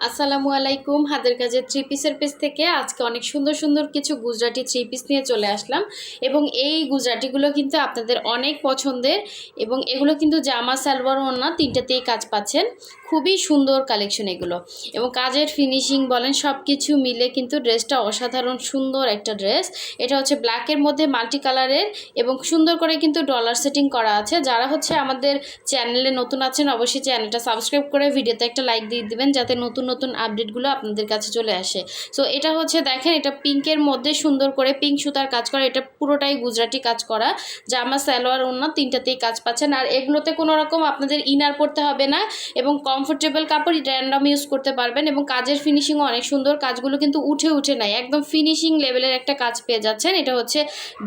আসসালামু আলাইকুম। হাতের কাজের থ্রি পিসের পেজ থেকে আজকে অনেক সুন্দর সুন্দর কিছু গুজরাটি থ্রি পিস নিয়ে চলে আসলাম এবং এই গুজরাটিগুলো কিন্তু আপনাদের অনেক পছন্দের এবং এগুলো কিন্তু জামা সালোয়ার ওড়না তিনটাতেই কাজ পাচ্ছেন। খুবই সুন্দর কালেকশন এগুলো এবং কাজের ফিনিশিং বলেন সব কিছু মিলে কিন্তু ড্রেসটা অসাধারণ সুন্দর একটা ড্রেস। এটা হচ্ছে ব্ল্যাকের মধ্যে মাল্টি কালারের এবং সুন্দর করে কিন্তু ডলার সেটিং করা আছে। যারা হচ্ছে আমাদের চ্যানেলে নতুন আছেন অবশ্যই চ্যানেলটা সাবস্ক্রাইব করে ভিডিওতে একটা লাইক দিয়ে দিবেন যাতে নতুন নতুন আপডেটগুলো আপনাদের কাছে চলে আসে। সো এটা হচ্ছে দেখেন, এটা পিঙ্কের মধ্যে সুন্দর করে পিঙ্ক সুতার কাজ করা, এটা পুরোটাই গুজরাটি কাজ করা। জামা সালোয়ার ওড়না তিনটাতেই কাজ পাচ্ছেন। আর এগুলোতে কোনো রকম আপনাদের ইনার পড়তে হবে না এবং কমফোর্টেবল কাপড় র্যান্ডম ইউজ করতে পারবেন এবং কাজের ফিনিশিংও অনেক সুন্দর। কাজগুলো কিন্তু উঠে নাই, একদম ফিনিশিং লেভেলের একটা কাজ পেয়ে যাচ্ছেন। এটা হচ্ছে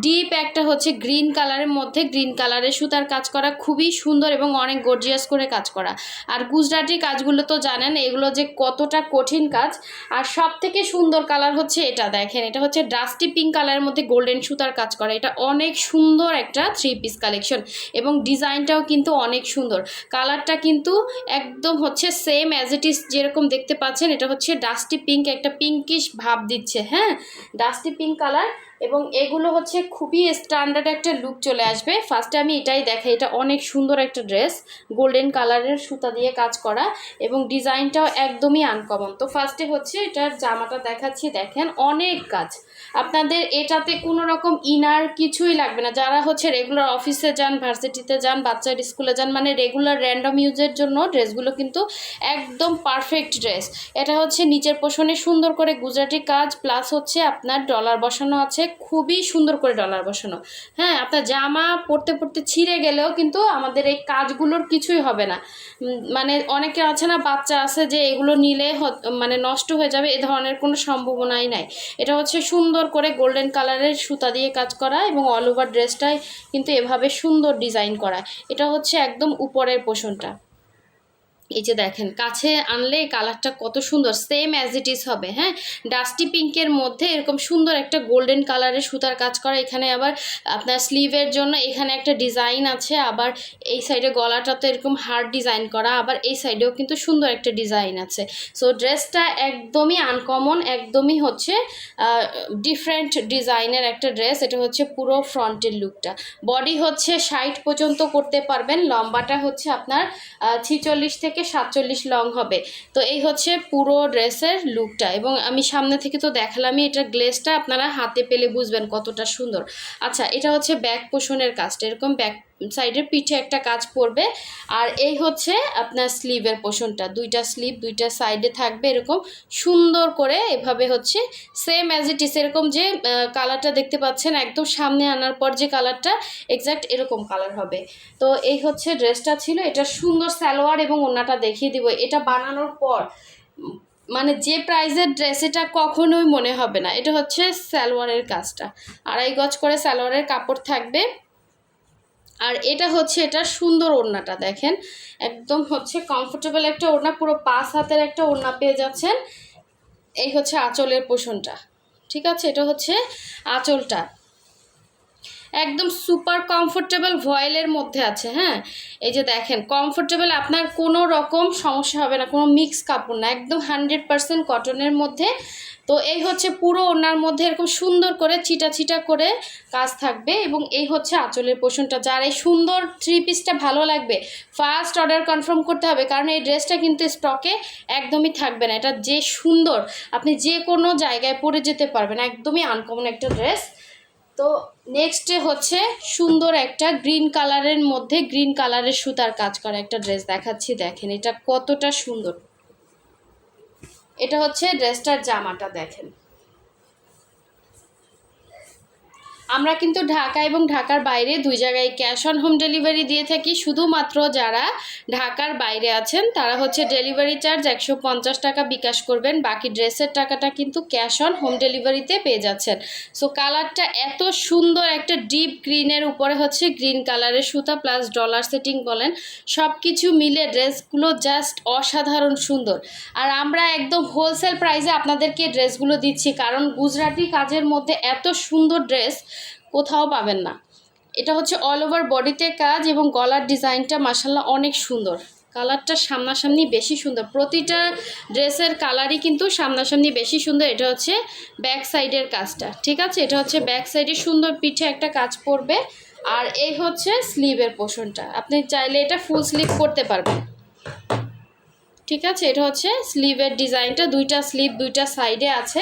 ডিপ একটা হচ্ছে গ্রিন কালারের মধ্যে গ্রিন কালারের সুতার কাজ করা, খুবই সুন্দর এবং অনেক গর্জিয়াস করে কাজ করা। আর গুজরাটির কাজগুলো তো জানেন এগুলো যে কতটা কঠিন কাজ। আর সব থেকে সুন্দর কালার হচ্ছে এটা দেখেন, এটা হচ্ছে ডাস্টি পিঙ্ক কালারের মধ্যে গোল্ডেন সুতার কাজ করা। এটা অনেক সুন্দর একটা থ্রি পিস কালেকশন এবং ডিজাইনটাও কিন্তু অনেক সুন্দর। কালারটা কিন্তু একদম হচ্ছে সেম অ্যাজ ইট ইজ যেরকম দেখতে পাচ্ছেন। এটা হচ্ছে ডাস্টি পিঙ্ক, একটা পিঙ্কিশ ভাব দিচ্ছে, হ্যাঁ, ডাস্টি পিঙ্ক কালার এবং এগুলো হচ্ছে খুবই স্ট্যান্ডার্ড একটা লুক চলে আসবে। ফার্স্টে আমি এটাই দেখাই, এটা অনেক সুন্দর একটা ড্রেস, গোল্ডেন কালারের সুতা দিয়ে কাজ করা এবং ডিজাইনটাও একদমই আনকমন। তো ফার্স্টে হচ্ছে এটার জামাটা দেখাচ্ছি, দেখেন অনেক কাজ। আপনাদের এটাতে কোনো রকম ইনার কিছুই লাগবে না। যারা হচ্ছে রেগুলার অফিসে যান, ভার্সিটিতে যান, বাচ্চার স্কুলে যান, মানে রেগুলার র্যান্ডম ইউজের জন্য ড্রেসগুলো কিন্তু একদম পারফেক্ট ড্রেস। এটা হচ্ছে নিচের পোষণে সুন্দর করে গুজরাটি কাজ প্লাস হচ্ছে আপনার ডলার বসানো আছে, খুবই সুন্দর করে ডলার বসানো। হ্যাঁ, আপনার জামা পরতে পরতে ছিঁড়ে গেলেও কিন্তু আমাদের এই কাজগুলোর কিছুই হবে না। মানে অনেকে আছে না, বাচ্চা আছে যে এগুলো নিলে মানে নষ্ট হয়ে যাবে, এ ধরনের কোনো সম্ভাবনাই নাই। এটা হচ্ছে সুন্দর করে গোল্ডেন কালারের সুতা দিয়ে কাজ করা এবং অল ওভার ড্রেসটাই কিন্তু এভাবে সুন্দর ডিজাইন করা। এটা হচ্ছে একদম উপরের পোষণটা। এই যে দেখেন, কাছে আনলে কালারটা কত সুন্দর, সেম অ্যাজ ইট ইজ হবে। হ্যাঁ, ডাস্টি পিঙ্কের মধ্যে এরকম সুন্দর একটা গোল্ডেন কালারের সুতার কাজ করা। এখানে আবার আপনার স্লিভের জন্য এখানে একটা ডিজাইন আছে, আবার এই সাইডে গলাটাতে এরকম হার্ড ডিজাইন করা, আবার এই সাইডেও কিন্তু সুন্দর একটা ডিজাইন আছে। সো ড্রেসটা একদমই আনকমন, একদমই হচ্ছে ডিফারেন্ট ডিজাইনের একটা ড্রেস। এটা হচ্ছে পুরো ফ্রন্টের লুকটা। বডি হচ্ছে 60 পর্যন্ত করতে পারবেন, লম্বাটা হচ্ছে আপনার 46 থেকে 47 লং হবে। তো এই হচ্ছে পুরো ড্রেসের লুকটা এবং আমি সামনে থেকে তো দেখালামই, এটা গ্লেজটা আপনারা হাতে পেলে বুঝবেন কতটা সুন্দর। আচ্ছা, এটা হচ্ছে ব্যাক পোষণের কাজটা, এরকম ব্যাক সাইডের পিঠে একটা কাজ পড়বে। আর এই হচ্ছে আপনার স্লিভের পোষণটা, দুইটা স্লিভ দুইটা সাইডে থাকবে এরকম সুন্দর করে, এভাবে হচ্ছে সেম অ্যাজ ইট ইস এরকম যে কালারটা দেখতে পাচ্ছেন একদম সামনে আনার পর যে কালারটা এক্স্যাক্ট এরকম কালার হবে। তো এই হচ্ছে ড্রেসটা ছিল। এটা সুন্দর সালোয়ার এবং ওড়নাটা দেখিয়ে দিব। এটা বানানোর পর মানে যে প্রাইজের ড্রেস এটা কখনোই মনে হবে না। এটা হচ্ছে সালোয়ারের কাজটা, 2.5 গজ করে সালোয়ারের কাপড় থাকবে। আর এটা হচ্ছে এটা সুন্দর ওড়নাটা দেখেন, একদম হচ্ছে কমফোর্টেবল একটা ওড়না, পুরো 5 হাতের একটা ওড়না পেয়ে যাচ্ছেন। এই হচ্ছে আঁচলের পোষণটা, ঠিক আছে, এটা হচ্ছে আঁচলটা একদম সুপার কমফোর্টেবল ভয়েলের মধ্যে আছে। হ্যাঁ, এই যে দেখেন কমফোর্টেবল, আপনার কোনো রকম সমস্যা হবে না, কোনো মিক্স কাপড় না, একদম 100% কটনের মধ্যে। তো এই হচ্ছে পুরো ওড়নার মধ্যে এরকম সুন্দর করে ছিটা ছিটা করে কাজ থাকবে এবং এই হচ্ছে আঁচলের পোষণটা। যার এই সুন্দর থ্রি পিসটা ভালো লাগবে ফার্স্ট অর্ডার কনফার্ম করতে হবে, কারণ এই ড্রেসটা কিন্তু স্টকে একদমই থাকবে না। এটা যে সুন্দর, আপনি যে কোনো জায়গায় পরে যেতে পারবেন, একদমই আনকমন একটা ড্রেস। তো নেক্সটে হচ্ছে সুন্দর একটা গ্রিন কালারের মধ্যে গ্রিন কালারের সুতার কাজ করা একটা ড্রেস দেখাচ্ছি, দেখেন এটা কতটা সুন্দর। এটা হচ্ছে ড্রেসটার জামাটা দেখেন। আমরা কিন্তু ঢাকা এবং ঢাকার বাইরে দুই জায়গায় ক্যাশ অন হোম ডেলিভারি দিয়ে থাকি। শুধুমাত্র যারা ঢাকার বাইরে আছেন তারা হচ্ছে ডেলিভারি চার্জ 150 টাকা বিকাশ করবেন, বাকি ড্রেসের টাকাটা কিন্তু ক্যাশ অন হোম ডেলিভারিতে পেয়ে যাচ্ছেন। সো কালারটা এত সুন্দর, একটা ডিপ গ্রিনের উপরে হচ্ছে গ্রিন কালারের সুতা প্লাস ডলার সেটিং বলেন, সব কিছু মিলে ড্রেসগুলো জাস্ট অসাধারণ সুন্দর। আর আমরা একদম হোলসেল প্রাইসে আপনাদেরকে ড্রেসগুলো দিচ্ছি, কারণ গুজরাটি কাজের মধ্যে এত সুন্দর ড্রেস কোথাও পাবেন না। এটা হচ্ছে অল ওভার বডিতে কাজ এবং গলার ডিজাইনটা মাশাআল্লাহ অনেক সুন্দর। কালারটা সামনাসামনি বেশি সুন্দর, প্রতিটা ড্রেসের কালারই কিন্তু সামনাসামনি বেশি সুন্দর। এটা হচ্ছে ব্যাক সাইডের কাজটা, ঠিক আছে? এটা হচ্ছে ব্যাক সাইডে সুন্দর পিঠে একটা কাজ পড়বে। আর এই হচ্ছে স্লিভের পোর্শনটা, আপনি চাইলে এটা ফুল স্লিভ করতে পারবেন, ঠিক আছে? এটা হচ্ছে স্লিভের ডিজাইনটা, দুইটা স্লিভ দুইটা সাইডে আছে।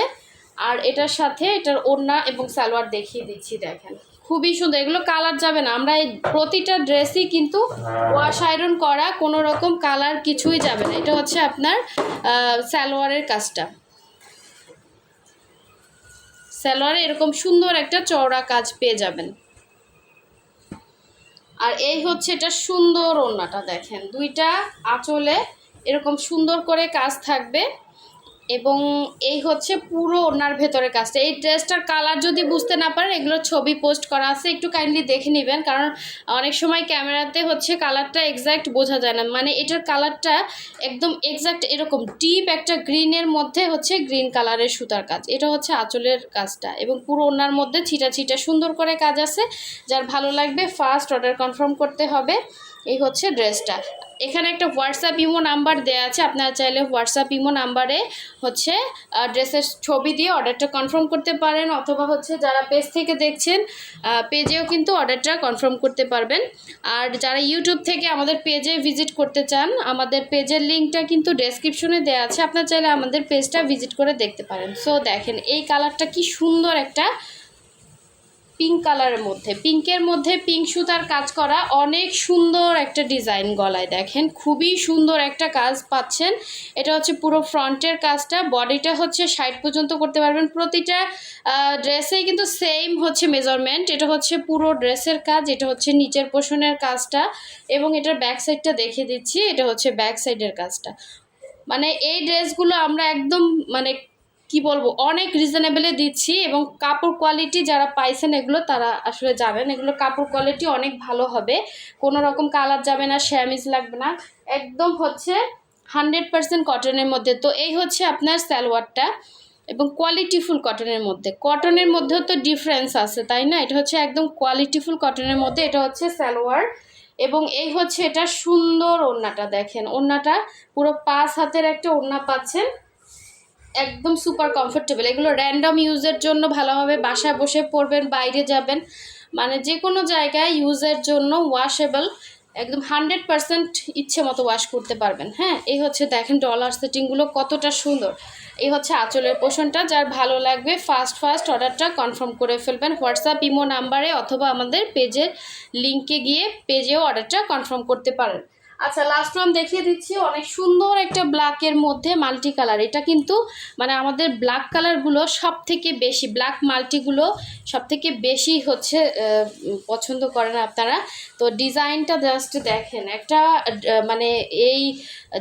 আর এটার সাথে এটার ওড়না এবং সালোয়ার দেখিয়ে দিচ্ছি, দেখেন খুবই সুন্দর। এগুলো কালার যাবে না, আমরা এই প্রতিটা ড্রেসই কিন্তু ওয়াশ আয়রন করা, কোনো রকম কালার কিছুই যাবে না। এটা হচ্ছে আপনার সালোয়ারের কাজটা, সালোয়ারে এরকম সুন্দর একটা চওড়া কাজ পেয়ে যাবেন। আর এই হচ্ছে এটা সুন্দর ওড়নাটা, দেখেন দুইটা আঁচলে এরকম সুন্দর করে কাজ থাকবে। এবং এই হচ্ছে পুরো ওড়নার ভেতরের কাজটা। এই ড্রেসটার কালার যদি বুঝতে না পারেন, এগুলোর ছবি পোস্ট করা আছে, একটু কাইন্ডলি দেখে নেবেন, কারণ অনেক সময় ক্যামেরাতে হচ্ছে কালারটা এক্স্যাক্ট বোঝা যায় না। মানে এটার কালারটা একদম এক্স্যাক্ট এরকম ডিপ একটা গ্রিনের মধ্যে হচ্ছে গ্রিন কালারের সুতার কাজ। এটা হচ্ছে আঁচলের কাজটা, এবং পুরো ওড়নার মধ্যে ছিটা ছিটা সুন্দর করে কাজ আছে। যার ভালো লাগবে ফার্স্ট অর্ডার কনফার্ম করতে হবে। এই হচ্ছে ড্রেসটা। এখানে একটা হোয়াটসঅ্যাপ ইমো নাম্বার দেওয়া আছে, আপনারা চাইলে হোয়াটসঅ্যাপ ইমো নাম্বারে হচ্ছে ড্রেসের ছবি দিয়ে অর্ডারটা কনফার্ম করতে পারেন, অথবা হচ্ছে যারা পেজ থেকে দেখছেন পেজেও কিন্তু অর্ডারটা কনফার্ম করতে পারবেন। আর যারা ইউটিউব থেকে আমাদের পেজে ভিজিট করতে চান, আমাদের পেজের লিঙ্কটা কিন্তু ডেসক্রিপশনে দেওয়া আছে, আপনারা চাইলে আমাদের পেজটা ভিজিট করে দেখতে পারেন। সো দেখেন এই কালারটা কি সুন্দর, একটা পিঙ্ক কালারের মধ্যে, পিঙ্কের মধ্যে পিঙ্ক সুতার কাজ করা, অনেক সুন্দর একটা ডিজাইন গলায়, দেখেন খুবই সুন্দর একটা কাজ পাচ্ছেন। এটা হচ্ছে পুরো ফ্রন্টের কাজটা, বডিটা হচ্ছে 60 পর্যন্ত করতে পারবেন। প্রতিটা ড্রেসেই কিন্তু সেম হচ্ছে মেজারমেন্ট। এটা হচ্ছে পুরো ড্রেসের কাজ, এটা হচ্ছে নিচের পোর্শনের কাজটা, এবং এটার ব্যাক সাইডটা দেখে দিচ্ছি। এটা হচ্ছে ব্যাক সাইডের কাজটা। মানে এই ড্রেসগুলো আমরা একদম মানে কি বলবো, অনেক রিজনেবলে দিচ্ছি, এবং কাপড় কোয়ালিটি যারা পাইছেন এগুলো তারা আসলে জানেন এগুলো কাপড় কোয়ালিটি অনেক ভালো হবে, কোনো রকম কালার যাবে না, শ্যামিজ লাগবে না, একদম হচ্ছে 100% কটনের মধ্যে। তো এই হচ্ছে আপনার সালোয়ারটা, এবং কোয়ালিটিফুল কটনের মধ্যে, কটনের মধ্যেও তো ডিফারেন্স আছে তাই না? এটা হচ্ছে একদম কোয়ালিটিফুল কটনের মধ্যে। এটা হচ্ছে সালোয়ার, এবং এই হচ্ছে এটা সুন্দর ওড়নাটা, দেখেন ওড়নাটা পুরো 5 হাতের একটা ওড়না পাচ্ছেন, একদম সুপার কমফোর্টেবল। এগুলো র্যান্ডম ইউজের জন্য ভালোভাবে বাসায় বসে পরবেন, বাইরে যাবেন, মানে যে কোনো জায়গায় ইউজের জন্য ওয়াশেবল, একদম 100% ইচ্ছে মতো ওয়াশ করতে পারবেন। হ্যাঁ, এই হচ্ছে দেখেন ডলার সেটিংগুলো কতটা সুন্দর। এই হচ্ছে আঁচলের পোর্শনটা, যার ভালো লাগবে ফার্স্ট অর্ডারটা কনফার্ম করে ফেলবেন হোয়াটসঅ্যাপ ইমো নাম্বারে, অথবা আমাদের পেজের লিঙ্কে গিয়ে পেজেও অর্ডারটা কনফার্ম করতে পারেন। আচ্ছা, লাস্ট ওয়ান দেখিয়ে দিচ্ছি, অনেক সুন্দর একটা ব্ল্যাকের মধ্যে মাল্টি কালার। এটা কিন্তু মানে আমাদের ব্ল্যাক কালারগুলো সব থেকে বেশি, ব্ল্যাক মাল্টিগুলো সব থেকে বেশি হচ্ছে পছন্দ করেন আপনারা। তো ডিজাইনটা জাস্ট দেখেন, একটা মানে এই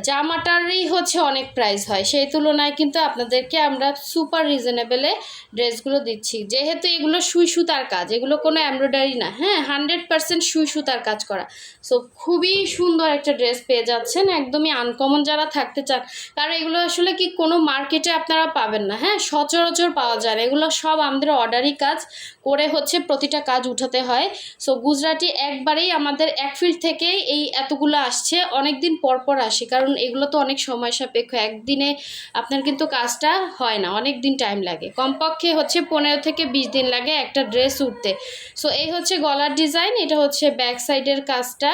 জামাটারই হচ্ছে অনেক প্রাইস হয়, সেই তুলনায় কিন্তু আপনাদেরকে আমরা সুপার রিজনেবলে ড্রেসগুলো দিচ্ছি। যেহেতু এগুলো সুই সুতার কাজ, এগুলো কোনো এমব্রয়ডারি না, হ্যাঁ 100% সুই সুতার কাজ করা। সো খুবই সুন্দর একটা ড্রেস পেয়ে যাচ্ছেন, একদমই আনকমন যারা থাকতে চান, কারণ এগুলো আসলে কি কোনো মার্কেটে আপনারা পাবেন না, হ্যাঁ সচরাচর পাওয়া যায় না। এগুলো সব আমাদের অর্ডারি কাজ করে হচ্ছে প্রতিটা কাজ উঠাতে হয়। সো গুজরাটি একবারেই আমাদের এক ফিল্ড থেকেই এই এতগুলো আসছে, অনেক দিন পর পর আসে, কারণ এগুলো তো অনেক সময় সাপেক্ষ, একদিনে আপনার কিন্তু কাজটা হয় না, অনেক দিন টাইম লাগে, কমপক্ষে হচ্ছে 15 থেকে 20 দিন লাগে একটা ড্রেস উঠতে। সো এই হচ্ছে গলার ডিজাইন, এটা হচ্ছে ব্যাক সাইডের কাজটা,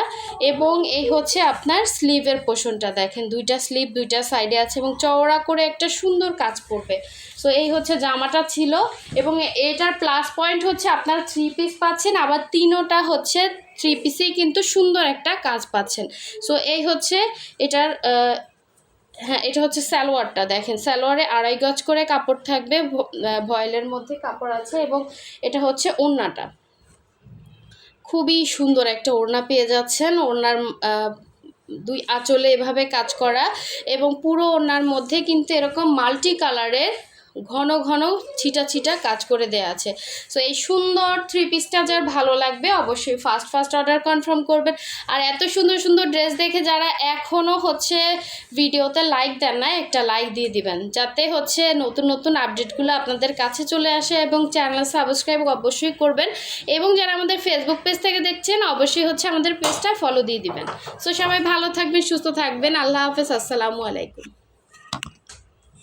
এবং এই হচ্ছে আপনার স্লিভের পোর্শনটা, দেখেন দুইটা স্লিভ দুইটা সাইডে আছে, এবং চওড়া করে একটা সুন্দর কাজ পড়বে। সো এই হচ্ছে জামাটা ছিল, এবং এটার প্লাস পয়েন্ট হচ্ছে আপনার 3 পিস পাচ্ছেন, আবার তিনোটা হচ্ছে 3 পিসেই কিন্তু সুন্দর একটা কাজ পাচ্ছেন। সো এই হচ্ছে এটার হ্যাঁ, এটা হচ্ছে সালোয়ারটা, দেখেন সালোয়ারে 2.5 গজ করে কাপড় থাকবে, ভয়েলের মধ্যে কাপড় আছে, এবং এটা হচ্ছে ওড়নাটা, খুবই সুন্দর একটা ওড়না পেয়ে যাচ্ছেন। ওড়নার দুই আঁচলে এভাবে কাজ করা, এবং পুরো ওড়নার মধ্যে কিন্তু এরকম মাল্টি কালারের ঘন ঘন ছিটা ছিটা কাজ করে দেয়া আছে। সো এই সুন্দর থ্রি পিসটা যার ভালো লাগবে অবশ্যই ফার্স্ট অর্ডার কনফার্ম করবেন। আর এত সুন্দর সুন্দর ড্রেস দেখে যারা এখনও হচ্ছে ভিডিওতে লাইক দেন না, একটা লাইক দিয়ে দিবেন, যাতে হচ্ছে নতুন নতুন আপডেটগুলো আপনাদের কাছে চলে আসে। এবং চ্যানেল সাবস্ক্রাইব অবশ্যই করবেন। এবং যারা আমাদের ফেসবুক পেজ থেকে দেখছেন অবশ্যই হচ্ছে আমাদের পেজটা ফলো দিয়ে দিবেন। সো সবাই ভালো থাকবেন, সুস্থ থাকবেন। আল্লাহ হাফেজ, আসসালামু আলাইকুম।